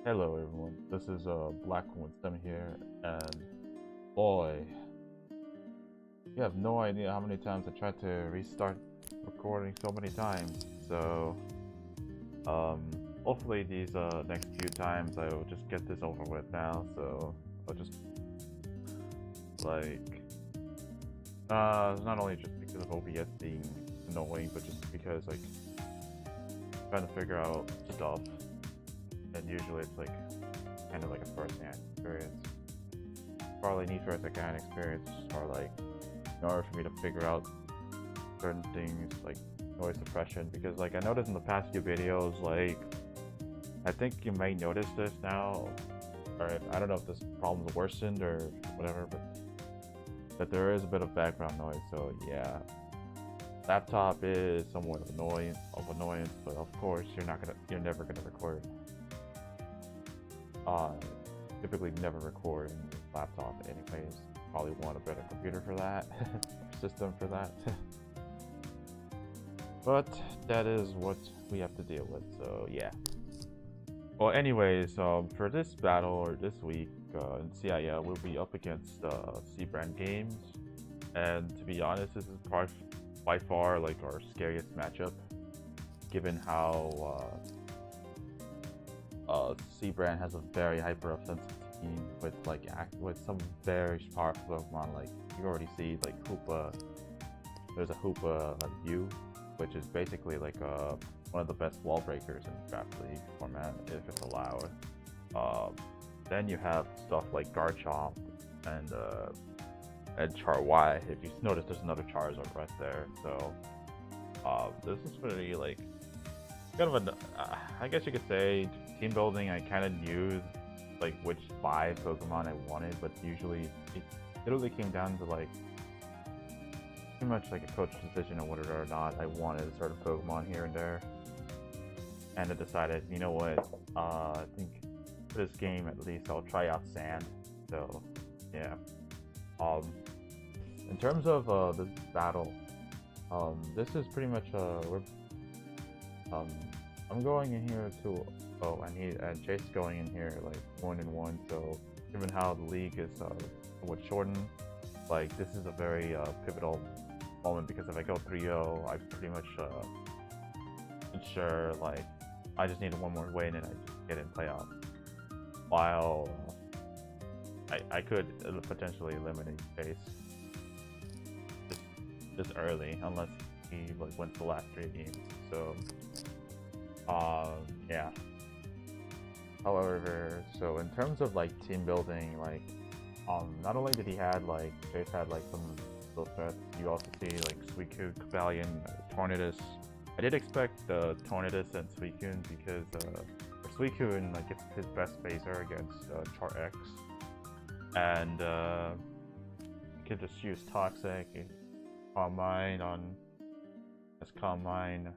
Hello everyone, this is Black with them here, and boy, you have no idea how many times I tried to restart recording so many times. So, um, hopefully these next few times I will just get this over with now. So I'll just like not only just because of OBS being annoying, but just because like trying to figure out stuff, and usually it's like kind of like a first-hand experience. Probably need first-hand experience, or like in order for me to figure out certain things like noise suppression, because like I noticed in the past few videos, like I think you might notice this now, or I don't know if this problem's worsened or whatever, but that there is a bit of background noise. So yeah, laptop is somewhat annoyance, but of course you're never gonna record. Typically never record in your laptop anyways. Probably want a better computer for that, system for that. But that is what we have to deal with, so yeah. Well, anyways, for this battle or this week in CIL, we'll be up against C-Brand Games, and to be honest, this is by far like our scariest matchup, given how C-Brand has a very hyper offensive team with some very powerful Pokemon. Like you already see, like there's a Hoopa-U, which is basically like one of the best wall breakers in Draft League format if it's allowed. Then you have stuff like Garchomp and Y. If you notice, there's another Charizard right there. So this is pretty like kind of I guess you could say team building. I kind of knew like which 5 Pokemon I wanted, but usually it literally came down to like pretty much like a coach's decision on whether or not I wanted a certain Pokemon here and there. And I decided, you know what, I think for this game at least I'll try out Sand. So yeah. In terms of this battle, this is pretty much I'm going in here to and Chase going in here like 1-1. So given how the league is somewhat shortened, like this is a very pivotal moment, because if I go 3-0, I pretty much ensure like I just need one more win and I just get in playoffs. While I could potentially eliminate Chase this early unless he like wins the last 3 games. So yeah. However, so in terms of like team building, like not only did Chase had like some skill threats, you also see like Suicune, Cobalion, Tornadus. I did expect Tornadus and Suicune, because Suicune like it's his best phaser against Char X, and you can just use Toxic, Calm Mind on as Calm Mind,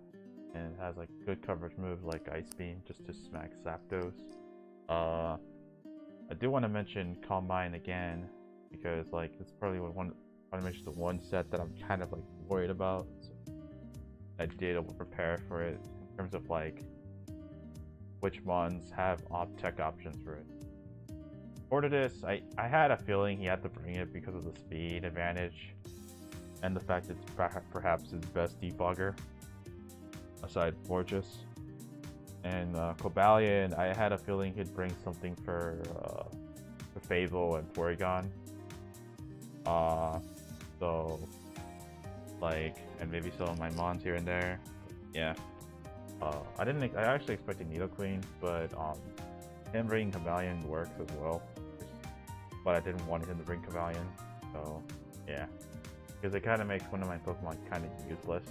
and it has like good coverage move like Ice Beam just to smack Zapdos. I do want to mention Calm Mind again, because like it's probably the one set that I'm kind of like worried about. So I did prepare for it in terms of like which ones have tech options for it. Tornadus, I had a feeling he had to bring it because of the speed advantage and the fact it's perhaps his best debugger aside Fortress. And Cobalion, I had a feeling he'd bring something for Fable and Porygon. So like, and maybe some of my mons here and there. Yeah. I actually expected Nidokings, but him bringing Cobalion works as well. But I didn't want him to bring Cobalion, so yeah, because it kind of makes one of my Pokemon kind of useless.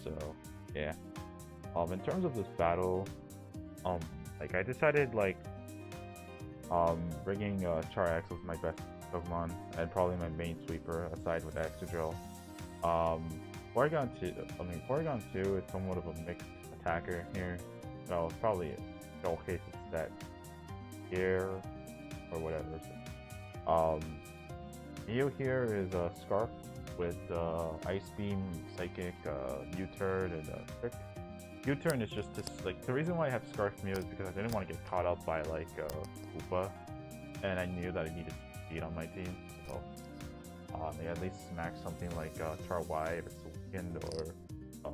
So yeah. In terms of this battle, like I decided like bringing Char X was my best Pokemon and probably my main sweeper aside with Excadrill. Porygon 2 is somewhat of a mixed attacker here, so probably showcase its set here or whatever. Mew here is a Scarf with Ice Beam, Psychic, U-Turn, and Trick. U-turn is just this, like, the reason why I have Scarf Mew is because I didn't want to get caught up by, like, Hoopa, and I knew that I needed speed on my team, so they at least smack something like CharY if it's Weekend, or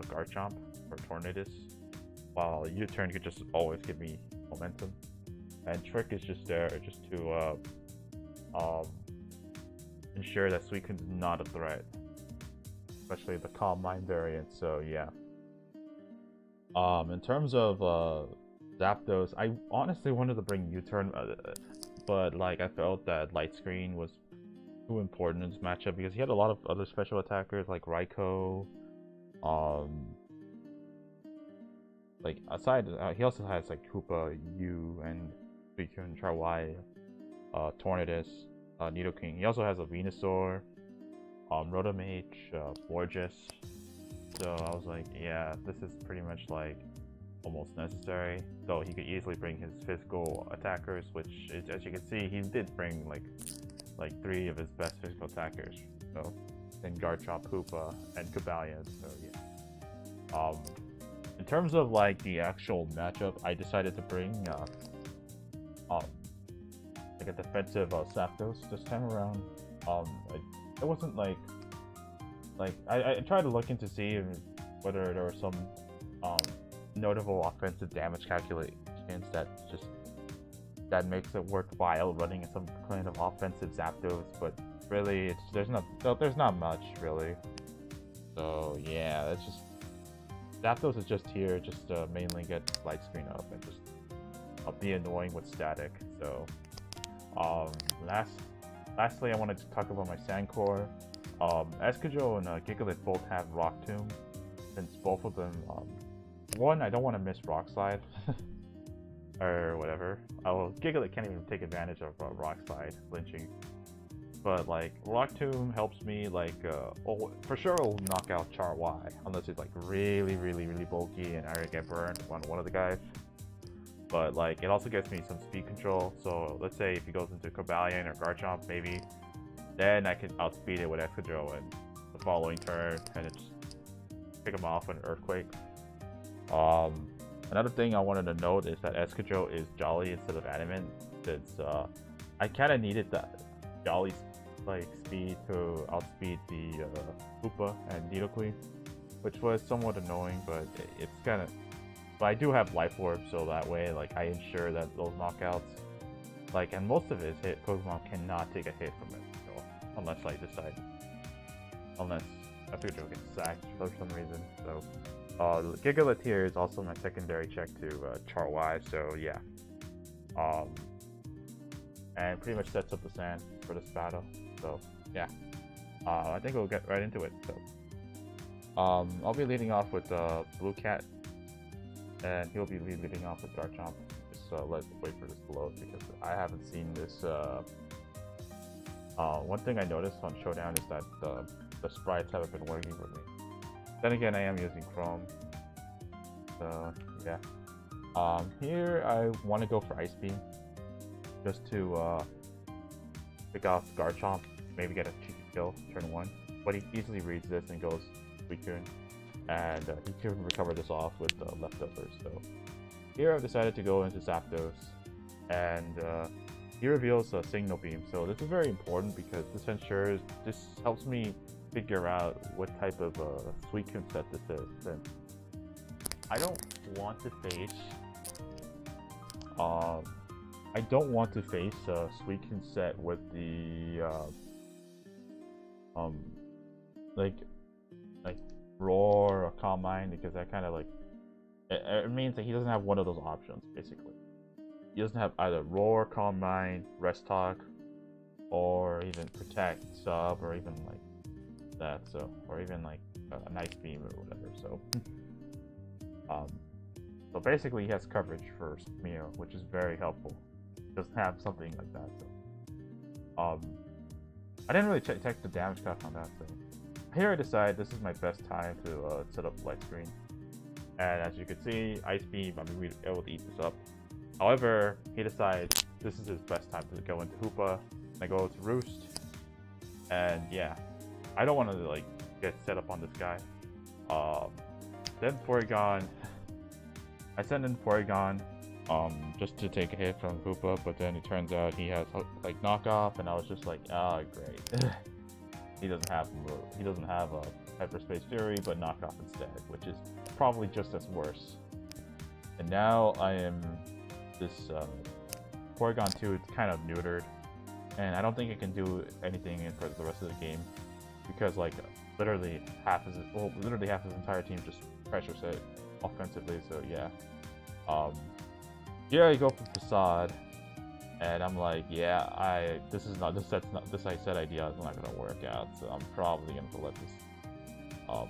Garchomp, or Tornadus, while U-turn could just always give me momentum. And Trick is just there just to ensure that Suicune's not a threat, especially the Calm Mind variant, so yeah. In terms of Zapdos, I honestly wanted to bring U-turn, but like I felt that Light Screen was too important in this matchup because he had a lot of other special attackers like Raikou. Like aside, he also has like Hoopa-U and Suicune, CharY, Tornadus, Nidoking. He also has a Venusaur, Rotomage, Borges. So I was like, yeah, this is pretty much like almost necessary. Though he could easily bring his physical attackers, which is, as you can see, he did bring like 3 of his best physical attackers. So then Garchomp, Hoopa, and Cobalion. So yeah. In terms of like the actual matchup, I decided to bring like a defensive Zapdos this time around. It wasn't like I tried to look into see whether there were some notable offensive damage calculations that makes it worthwhile running some kind of offensive Zapdos, but really there's not much really. So yeah, it's just Zapdos is just here just to mainly get Light Screen up and just be annoying with static. So lastly I wanted to talk about my Sandcore. Escadrille and Gigalith both have Rock Tomb, since both of them, one, I don't want to miss Rock Slide, or whatever. Gigalith can't even take advantage of Rock Slide, lynching. But like, Rock Tomb helps me, like, for sure it'll knock out CharY, unless it's like really bulky and I get burned on one of the guys. But like, it also gets me some speed control, so let's say if he goes into Cobalion or Garchomp maybe, then I can outspeed it with Escadrille and the following turn and just pick him off with an Earthquake. Another thing I wanted to note is that Escadrille is Jolly instead of Adamant, since I kind of needed that Jolly like speed to outspeed the Hoopa and Nidoqueen, which was somewhat annoying, but it's kind of. But I do have Life Orb, so that way like I ensure that those knockouts, like, and most of his Pokemon cannot take a hit from it. Unless I decide, unless Escadrille gets sacked for some reason. So Gigalith here is also my secondary check to CharY, so yeah. And pretty much sets up the sand for this battle. So yeah, I think we'll get right into it. So I'll be leading off with Blue Cat, and he'll be leading off with Garchomp. Just let's wait for this to load because I haven't seen this. One thing I noticed on Showdown is that the sprites haven't been working for me. Then again, I am using Chrome. So yeah. Here I want to go for Ice Beam, just to pick off Garchomp, maybe get a cheeky kill turn 1. But he easily reads this and goes Suicune, and he can recover this off with leftovers. So here I've decided to go into Zapdos, and he reveals a Signal Beam. So this is very important because this helps me figure out what type of Suicune set this is. And I don't want to face Suicune set with the like Roar or Calm Mind, because that kind of like it means that he doesn't have one of those options basically. He doesn't have either Roar, Calm Mind, Rest Talk, or even Protect, Sub, or even like that. So, or even like a Nice Beam or whatever. So, so basically he has coverage for Mew, which is very helpful. He doesn't have something like that. So, I didn't really check the damage cut on that. So, here I decide this is my best time to set up Light Screen. And as you can see, Ice Beam, I mean, we're able to eat this up. However, he decides this is his best time to go into Hoopa. I go to Roost, and yeah, I don't want to like get set up on this guy. Then Porygon, I send in Porygon, just to take a hit from Hoopa, but then it turns out he has like knockoff, and I was just like, ah, great. he doesn't have a Hyperspace Fury, but knockoff instead, which is probably just as worse. And now I am this Porygon 2 is kind of neutered, and I don't think it can do anything for the rest of the game because like literally half his entire team just pressures it offensively. So yeah, here I go for Facade, and I'm like, yeah, this I said idea is not gonna work out, so I'm probably gonna let this.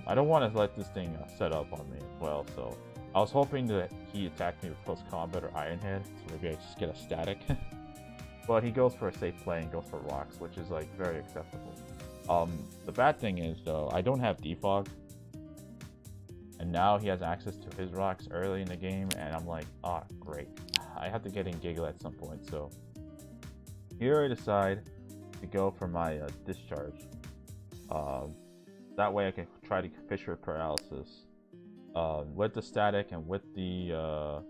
I don't want to let this thing set up on me as well, so I was hoping that he attacked me with close combat or Iron Head, so maybe I just get a static. But he goes for a safe play and goes for rocks, which is like very acceptable. The bad thing is though, I don't have defog, and now he has access to his rocks early in the game, and I'm like, ah, great. I have to get in Giga at some point, so here I decide to go for my discharge. That way I can try to fish for paralysis. With the static and with the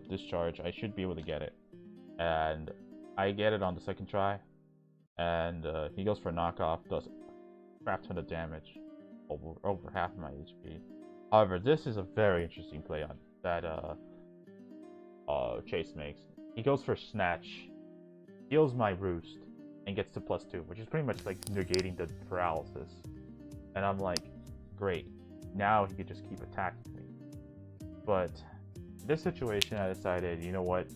discharge, I should be able to get it. And I get it on the second try, and he goes for knockoff, does a crap ton of damage, over half my HP. However, this is a very interesting play on that Chase makes. He goes for snatch, heals my roost, and gets to +2, which is pretty much like negating the paralysis. And I'm like, great, now he could just keep attacking me. But in this situation, I decided, you know what,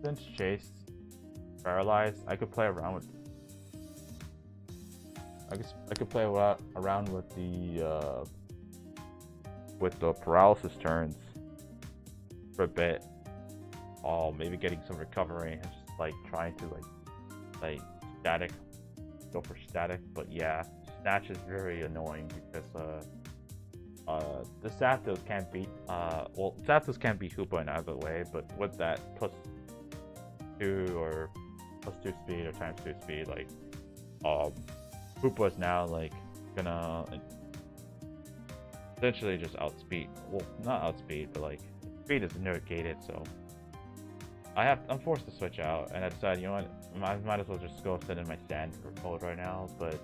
since Chase paralyzed, I could play around with the paralysis turns for a bit. Maybe getting some recovery and just like trying to like go for static. But yeah, snatch is very annoying because the Zapdos can't beat Zapdos can't beat Hoopa in either way, but with that +2 or +2 speed or ×2 speed, like Hoopa is now like gonna essentially just outspeed. Well, not outspeed, but like speed is negated, so I'm forced to switch out, and I decided, you know what, I might as well just go send in my sand mode right now. But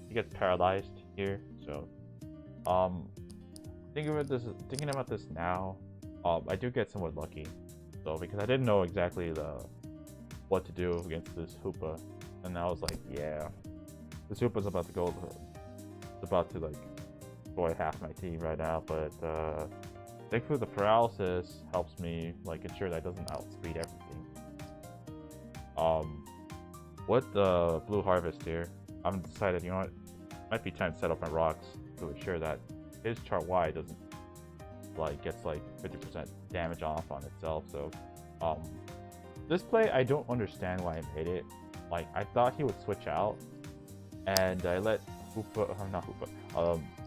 he gets paralyzed here, so thinking about this now, I do get somewhat lucky, so because I didn't know exactly what to do against this Hoopa, and I was like, yeah, this Hoopa's about to like destroy half my team right now. But thankfully the paralysis helps me like ensure that it doesn't outspeed everything. With the blue harvest here, I've decided, you know what, it might be time to set up my rocks to ensure that his chart Y doesn't like gets like 50% damage off on itself. So this play, I don't understand why I made it. Like, I thought he would switch out, and I let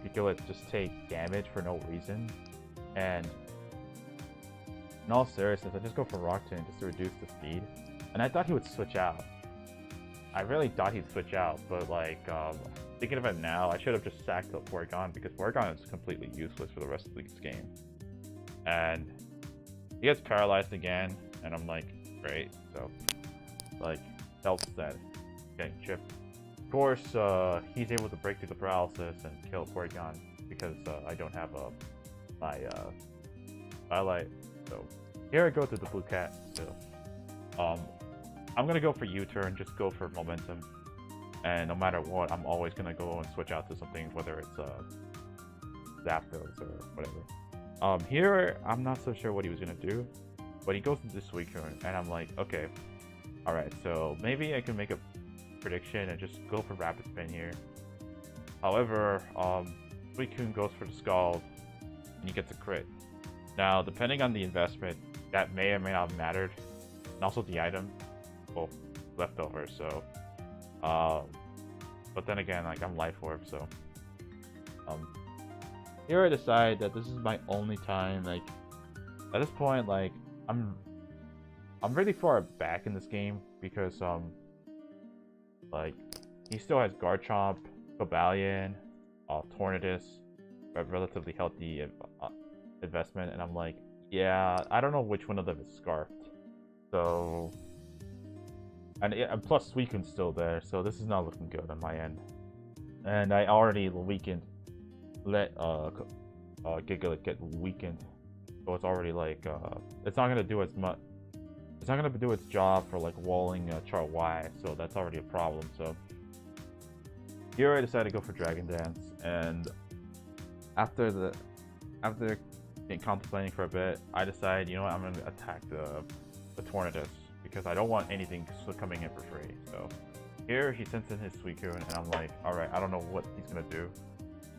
Piccolet just take damage for no reason. And in all seriousness, I just go for Rock Tomb just to reduce the speed. And I thought he would switch out. I really thought he'd switch out, but like thinking of it now, I should have just sacked the Porygon, because Porygon is completely useless for the rest of this game. And he gets paralyzed again, and I'm like, great. So like helps that getting chipped. Of course, he's able to break through the paralysis and kill Porygon because I don't have my highlight. So here I go to the blue cat still. I'm gonna go for U-turn, just go for momentum, and no matter what, I'm always gonna go and switch out to something, whether it's Zapdos or whatever. Here I'm not so sure what he was gonna do, but he goes into Suicune, and I'm like, okay, all right, so maybe I can make a prediction and just go for Rapid Spin here. However, Suicune goes for the Scald, and he gets a crit. Now, depending on the investment, that may or may not have mattered, and also the item, well, left over. So, but then again, like, I'm Life Orb, so here I decide that this is my only time. Like, at this point, like, I'm really far back in this game because like he still has Garchomp, Cobalion, Tornadus, a relatively healthy investment, and I'm like, yeah, I don't know which one of them is scarfed. So, and plus Suicune's still there, so this is not looking good on my end. And I already weakened, let Gigalith get weakened, so it's already like it's not gonna do as much. It's not gonna do its job for like walling Char Y, so that's already a problem. So here I decided to go for Dragon Dance, and after contemplating for a bit, I decided, you know what, I'm gonna attack the Tornadus because I don't want anything coming in for free. So here he sends in his Suicune, and I'm like, alright, I don't know what he's gonna do,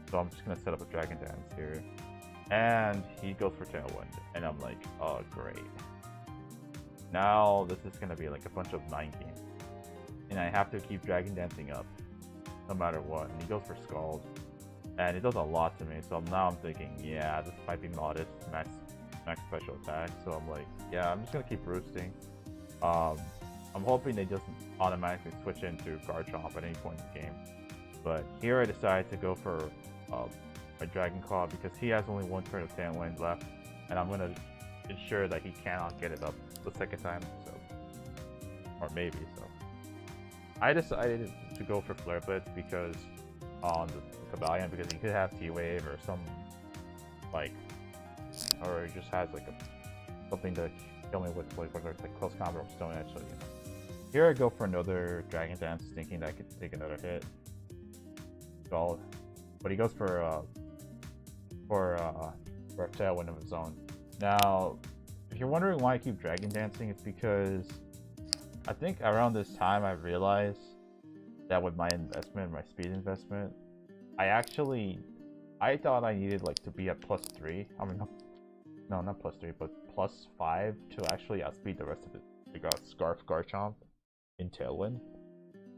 so I'm just gonna set up a Dragon Dance here. And he goes for Tailwind, and I'm like, oh great. Now this is gonna be like a bunch of 9 games, and I have to keep Dragon Dancing up no matter what. And he goes for Scald, and it does a lot to me. So now I'm thinking, yeah, this might be modest max special attack. So I'm like, yeah, I'm just gonna keep roosting. I'm hoping they doesn't automatically switch into Garchomp at any point in the game. But here I decided to go for my Dragon Claw because he has only 1 turn of Tailwind left, and I'm gonna ensure that he cannot get it up the second time. So, or maybe so. I decided to go for Flare Blitz because on the Cavalion, because he could have T-Wave or some like, or he just has like something to kill me with, like whether it's like close combat or Stone Edge. So, you know. Here I go for another Dragon Dance, thinking that I could take another hit. Solid, but he goes for a Tailwind of his own. Now, if you're wondering why I keep Dragon Dancing, it's because I think around this time I realized that with my investment, my speed investment, I thought I needed like to be at +3. I mean, no, not +3, but +5 to actually outspeed the rest of it. We got Scarf Garchomp in Tailwind,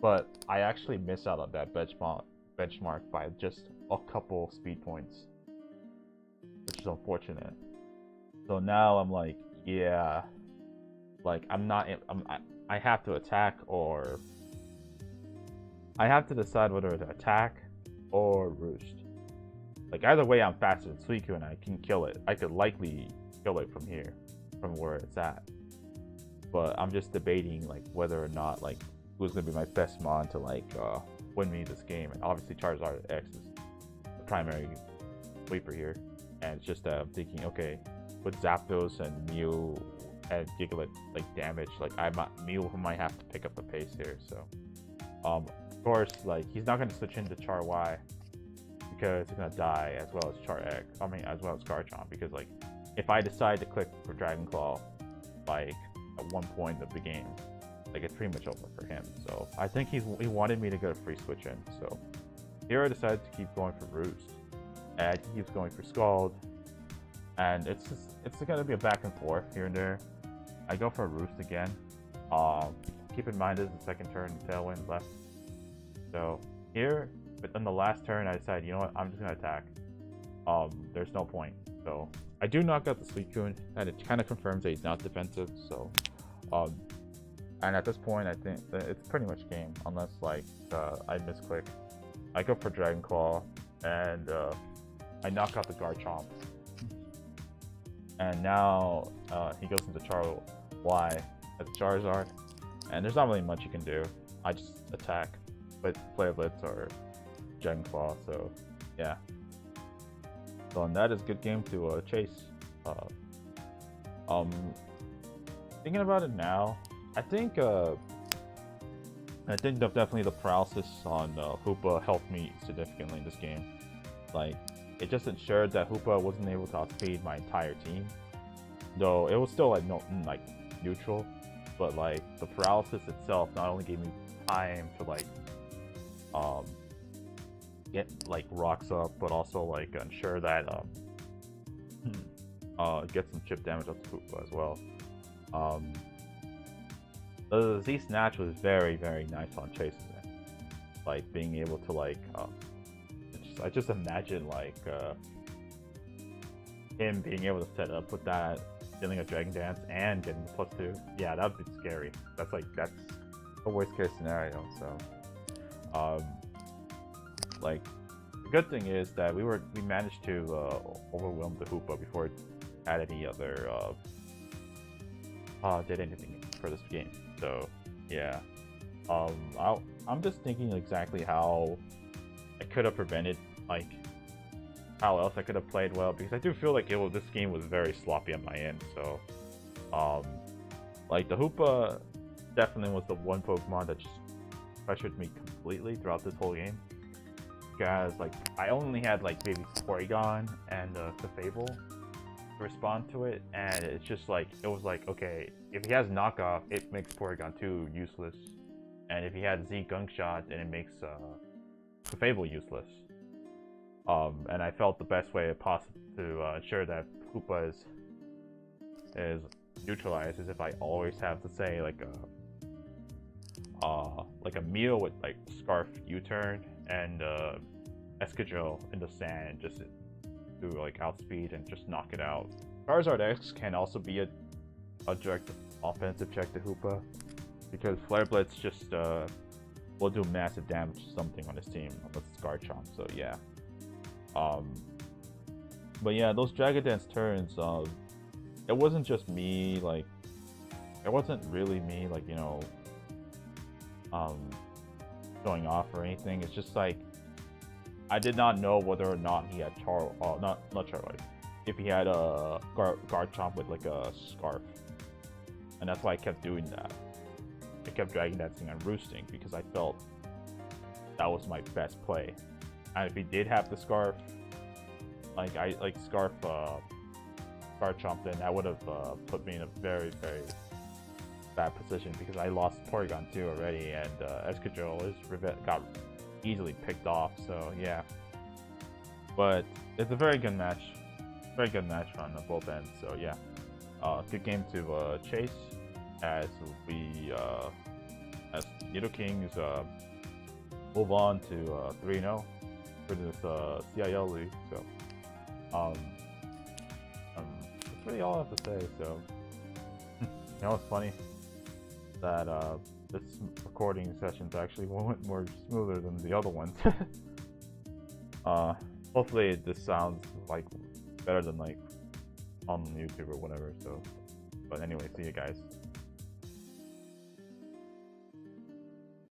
but I actually missed out on that benchmark by just a couple speed points, which is unfortunate. So now I'm like, yeah, like I have to attack, or I have to decide whether to attack or roost. Like either way, I'm faster than Suicune and I can kill it. I could likely kill it from here, from where it's at. But I'm just debating like whether or not like who's gonna be my best mon to like win me this game. And obviously Charizard X is the primary sweeper here. And it's just thinking, okay, with Zapdos and Mew and Gigalith like damage, like Mew might have to pick up the pace here. So of course, like he's not gonna switch into Char Y because he's gonna die, as well as Char X. I mean, as well as Garchomp, because like if I decide to click for Dragon Claw, like at one point of the game, like it's pretty much over for him. So I think he wanted me to get a free switch in. So here I decided to keep going for Roost, and he keeps going for Scald, and it's gonna be a back and forth here and there. I go for a Roost again. Keep in mind this is the second turn, Tailwind left. So here, but on the last turn, I decided, you know what, I'm just gonna attack. There's no point. So I do knock out the Suicune, and it kind of confirms that he's not defensive. So, and at this point, I think that it's pretty much game, unless like I misclick. I go for Dragon Claw, and I knock out the Garchomp. And now he goes into Char Y as a Charizard, and there's not really much you can do. I just attack with Flare Blitz or Dragon Claw. So yeah. So and that is a good game to chase. Thinking about it now, I think definitely the paralysis on Hoopa helped me significantly in this game. Like it just ensured that Hoopa wasn't able to outspeed my entire team, though it was still like neutral. But like the paralysis itself not only gave me time to like get like rocks up, but also like ensure that get some chip damage up to Hoopa as well. The Z Snatch was very nice on chases, like being able to like I just imagine like him being able to set up with that, dealing a Dragon Dance and getting the +2. Yeah, that'd be scary. That's the worst case scenario. So like good thing is that we managed to overwhelm the Hoopa before it had any other did anything for this game. So yeah, I'm just thinking exactly how I could have prevented, like how else I could have played well, because I do feel like this game was very sloppy on my end. So like the Hoopa definitely was the one Pokemon that just pressured me completely throughout this whole game. Because like I only had like maybe Porygon and Clefable to respond to it, and it's just like it was like, okay, if he has knockoff, it makes Porygon 2 useless, and if he had Z Gunk Shot, then it makes Clefable useless. And I felt the best way possible to ensure that Hoopa is neutralized is if I always have to say like a meal with like Scarf U-turn and Escadrille in the sand, just do like outspeed and just knock it out. Charizard X can also be a direct offensive check to Hoopa, because Flare Blitz just will do massive damage to something on his team unless it's Garchomp. So yeah. But yeah, those Dragon Dance turns, it wasn't just me, like it wasn't really me, like, you know, showing off or anything. It's just like I did not know whether or not he had not Charizard, if he had a Garchomp with like a Scarf, and that's why I kept doing that. I kept Dragon Dancing and Roosting because I felt that was my best play. And if he did have the Scarf, like Scarf Garchomp, then that would have put me in a very, very bad position, because I lost Porygon 2 already, and Escadrille got easily picked off. So yeah, but it's a very good match on both ends. So yeah, good game to chase as we as Nidokings move on to 3-0 for this CIL league. So that's really all I have to say. So you know, it's funny that this recording sessions actually went more smoother than the other ones. Hopefully this sounds like better than like on YouTube or whatever. So, but anyway, see you guys.